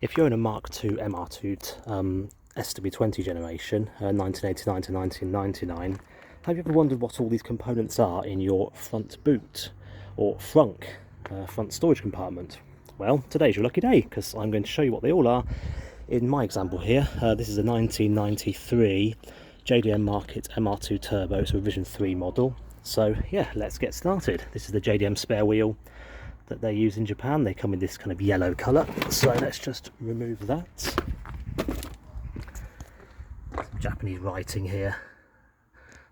If you're in a Mk2 Mk2 SW20 generation, 1989 to 1999, have you ever wondered what all these components are in your front boot, or Frunk, front storage compartment? Well, today's your lucky day, because I'm going to show you what they all are in my example here. This is a 1993 JDM Market Mr2 Turbo, it's a revision 3 model. So yeah, let's get started. This is the JDM spare wheel that they use in Japan. They come in this kind of yellow colour, so let's just remove that. Some Japanese writing here.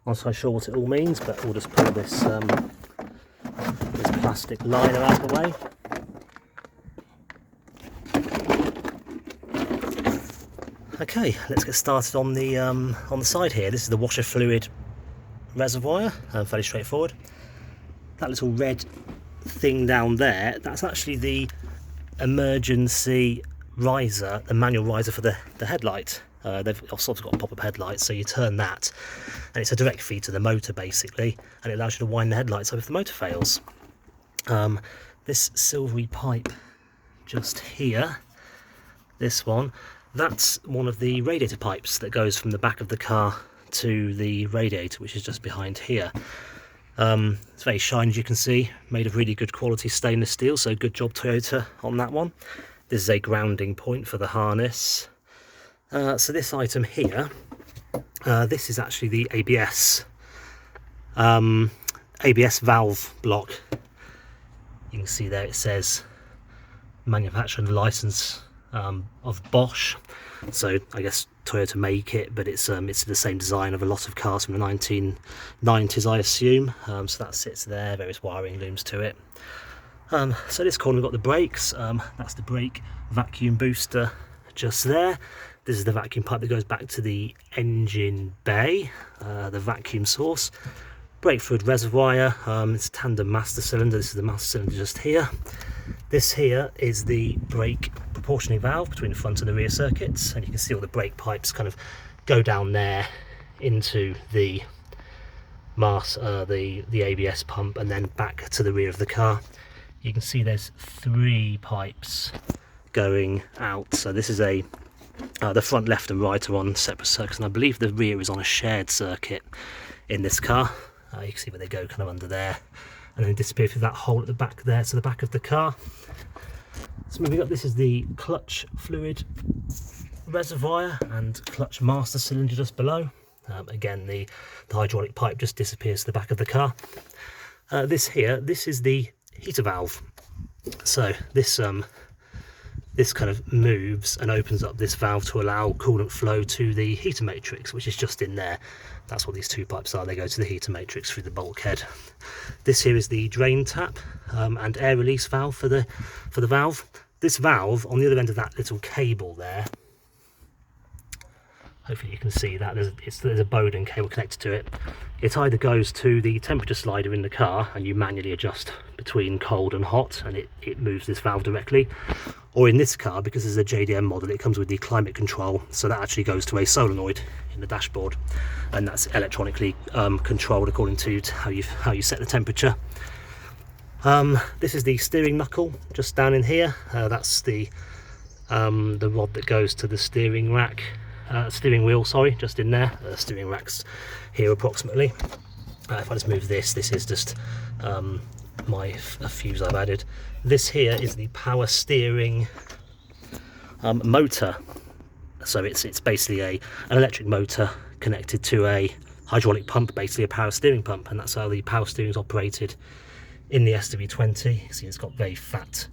Not so sure what it all means, but we'll just pull this this plastic liner out of the way. Okay, let's get started on the side here. This is the washer fluid reservoir, fairly straightforward. That little red thing down there, that's actually the emergency riser, the manual riser for the headlight. They've also got a pop-up headlight, so you turn that and it's a direct feed to the motor basically, and it allows you to wind the headlights up if the motor fails. This silvery pipe just here, this one, that's one of the radiator pipes that goes from the back of the car to the radiator, which is just behind here. It's very shiny, as you can see, made of really good quality stainless steel, so good job Toyota on that one. This is a grounding point for the harness. So this item here, this is actually the ABS valve block. You can see there it says manufacturing license of Bosch. So I guess Toyota make it, but it's the same design of a lot of cars from the 1990s, I assume. So that sits there, various wiring looms to it. So this corner we've got the brakes. That's the brake vacuum booster just there. This is the vacuum pipe that goes back to the engine bay, the vacuum source. Brake fluid reservoir, it's tandem master cylinder. This is the master cylinder just here. This here is the brake proportioning valve between the front and the rear circuits, and you can see all the brake pipes kind of go down there into the the ABS pump and then back to the rear of the car. You can see there's 3 pipes going out. So this is the front left and right are on separate circuits, and I believe the rear is on a shared circuit in this car. You can see where they go kind of under there and then disappear through that hole at the back there to the back of the car. So moving up, this is the clutch fluid reservoir and clutch master cylinder just below. Again, the hydraulic pipe just disappears to the back of the car. This here, this is the heater valve. So this kind of moves and opens up this valve to allow coolant flow to the heater matrix, which is just in there. That's what these 2 pipes are. They go to the heater matrix through the bulkhead. This here is the drain tap and air release valve for the valve. This valve, on the other end of that little cable there, hopefully you can see that there's a Bowden cable connected to it. It either goes to the temperature slider in the car and you manually adjust between cold and hot, and it moves this valve directly, or in this car, because this is a JDM model, it comes with the climate control, so that actually goes to a solenoid in the dashboard, and that's electronically controlled according to how you set the temperature. This is the steering knuckle just down in here. That's the rod that goes to the steering rack. Steering wheel, sorry, just in there. Steering rack's here approximately. If I just move this is just a fuse I've added. This here is the power steering motor. So it's basically an electric motor connected to a hydraulic pump, basically a power steering pump, and that's how the power steering is operated in the SW20. You can see it's got very fat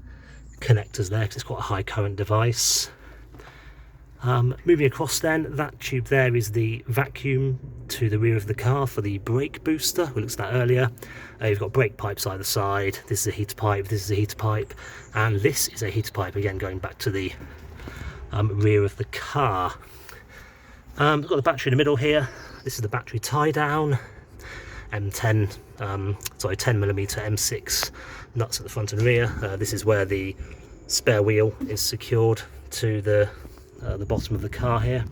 connectors there because it's quite a high current device. Moving across then, that tube there is the vacuum to the rear of the car for the brake booster. We looked at that earlier. You've got brake pipes either side. This is a heater pipe, this is a heater pipe, and this is a heater pipe, again going back to the rear of the car. We've got the battery in the middle here. This is the battery tie down. 10mm M6 nuts at the front and rear. This is where the spare wheel is secured to the bottom of the car here.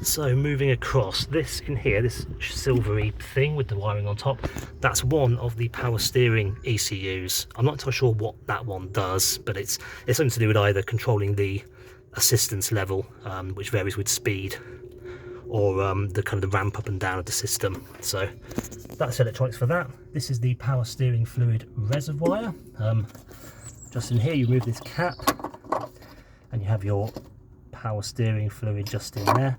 So moving across, this in here, this silvery thing with the wiring on top, that's one of the power steering ECUs. I'm not entirely sure what that one does, but it's something to do with either controlling the assistance level, which varies with speed, or the kind of the ramp up and down of the system. So that's electronics for that. This is the power steering fluid reservoir. Just in here you remove this cap and you have your power steering fluid just in there.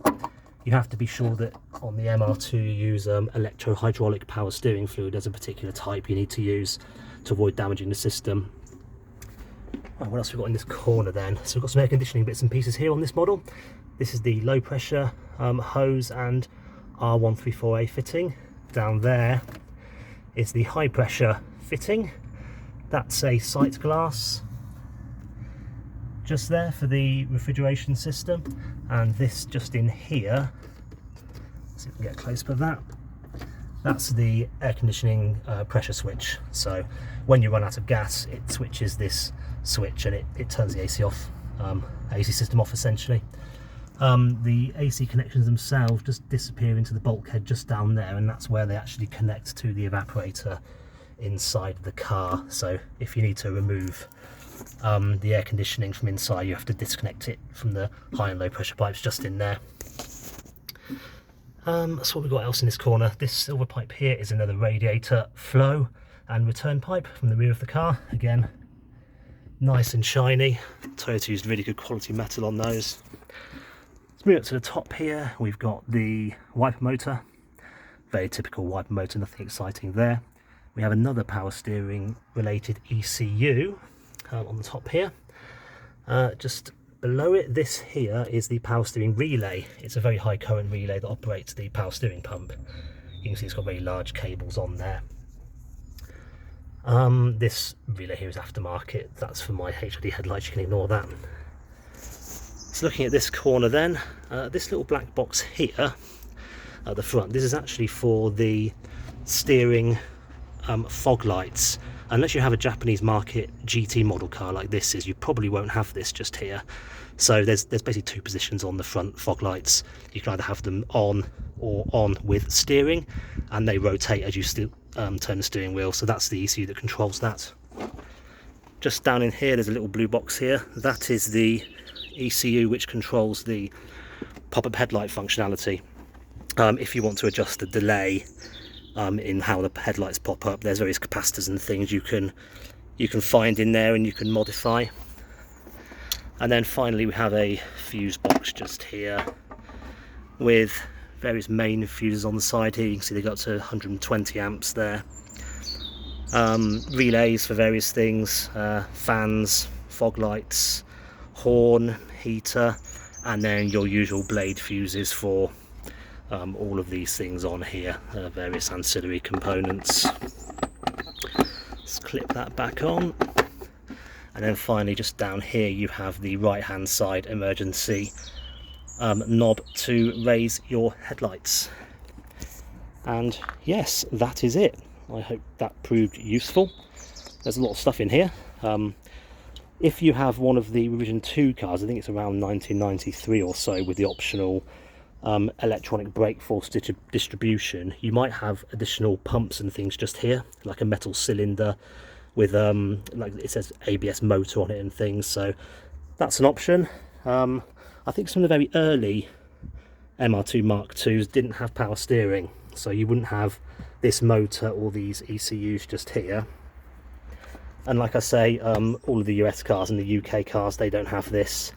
You have to be sure that on the MR2 you use electro-hydraulic power steering fluid. There's a particular type you need to use to avoid damaging the system. Right, what else have we got in this corner then? So we've got some air conditioning bits and pieces here on this model. This is the low pressure hose and R134A fitting. Down there is the high pressure fitting. That's a sight glass just there for the refrigeration system, and this just in here, let's see if we can get close to that, that's the air conditioning pressure switch. So when you run out of gas, it switches this switch and it turns the AC off, AC system off essentially. The AC connections themselves just disappear into the bulkhead just down there, and that's where they actually connect to the evaporator inside the car. So if you need to remove the air conditioning from inside, you have to disconnect it from the high and low pressure pipes just in there. That's what we've got else in this corner. This silver pipe here is another radiator flow and return pipe from the rear of the car. Again, nice and shiny. Toyota used really good quality metal on those. Let's move up to the top here. We've got the wiper motor, very typical wiper motor, nothing exciting there. We have another power steering related ECU on the top here. Just below it, this here is the power steering relay. It's a very high current relay that operates the power steering pump. You can see it's got very large cables on there. This relay here is aftermarket. That's for my HID headlights, you can ignore that. So looking at this corner then, this little black box here at the front, this is actually for the steering fog lights. Unless you have a Japanese market GT model car like this is, you probably won't have this just here. So there's basically two positions on the front fog lights. You can either have them on or on with steering, and they rotate as you turn the steering wheel. So that's the ECU that controls that. Just down in here, there's a little blue box here. That is the ECU which controls the pop-up headlight functionality. If you want to adjust the delay in how the headlights pop up, there's various capacitors and things you can find in there and you can modify. And then finally we have a fuse box just here with various main fuses on the side here. You can see they got up to 120 amps there. Relays for various things, fans, fog lights, horn, heater, and then your usual blade fuses for all of these things on here, various ancillary components. Let's clip that back on, and then finally just down here you have the right hand side emergency knob to raise your headlights. And yes, that is it. I hope that proved useful. There's a lot of stuff in here. If you have one of the revision 2 cars, I think it's around 1993 or so, with the optional electronic brake force distribution, you might have additional pumps and things just here, like a metal cylinder with like it says ABS motor on it and things. So that's an option. I think some of the very early MR2 Mark IIs didn't have power steering, so you wouldn't have this motor or these ECUs just here. And like I say, all of the US cars and the UK cars, they don't have this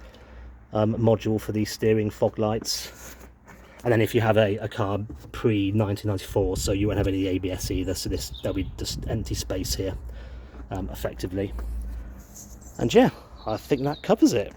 module for these steering fog lights. And then if you have a car pre-1994, so you won't have any ABS either, so there'll be just empty space here, effectively. And yeah, I think that covers it.